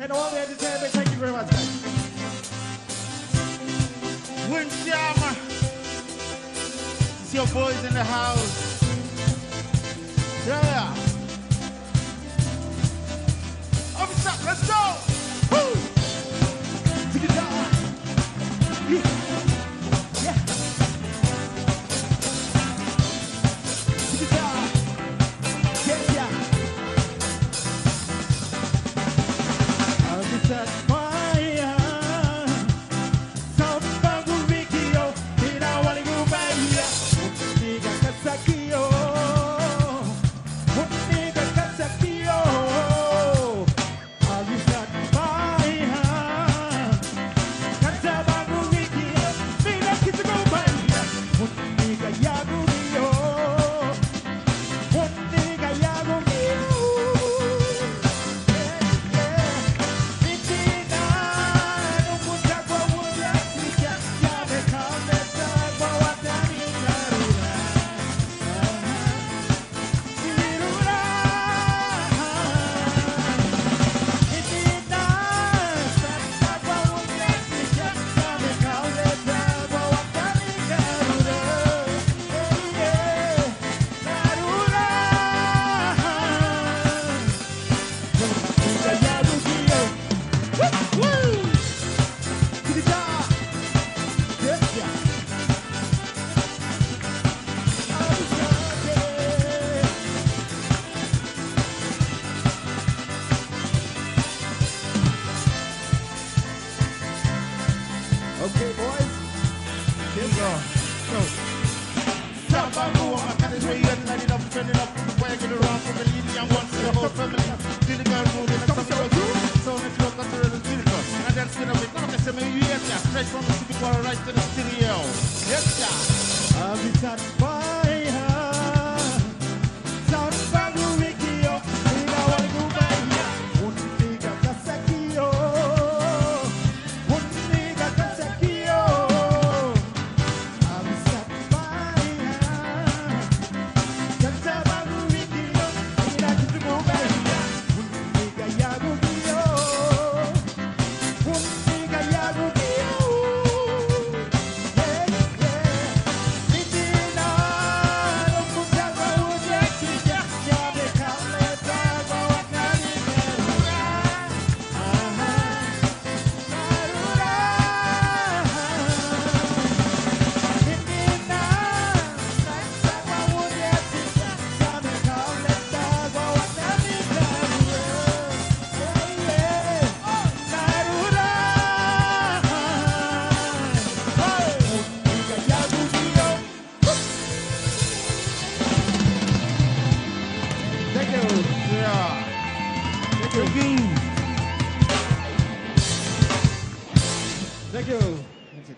and all the entertainment. Thank you very much, guys. Winchama. It's your boys in the house. Yeah. Avisat, let's go. Woo. Take it down. Yeah. Yeah. Take it down. Yeah, yeah. Avisat fire. South Bagurikio. Ina waligu bahia. Niga kasakio. Niga kasakio. Avisat fire. Kata Bagurikio. Ina kitago bahia. Niga yagumio. Niga yagumio. Okay, boys. Here we go. Go. Stop by the woman, cut his way in, light it up, turn it up, wagging around from the leading young ones to the whole family. Feel the girl moving, and some girl too. So let's look at the rhythm, beautiful. And then skin up it, look at some yes, yeah. Straight from the city quarter right to the stereo. Yes, yeah. Avisat fire. South Bagurikio. Ina waligu bahia. Niga kasakio. Niga kasakio. Avisat fire. Kata Bagurikio. Ina kitago bahia. Niga yagumio. Niga yagumio. Yeah, yeah. Nitina, no kutaka ujekia. Yabe kaleta kwa wakani merura. Aha, merura. Nitina, sasa kwa ujekia. Yabe kaleta kwa wakani merura. Yeah, yeah. Merura. Hey, niga yagumio. Thank you. Yeah. Thank you. Thank you. Thank you.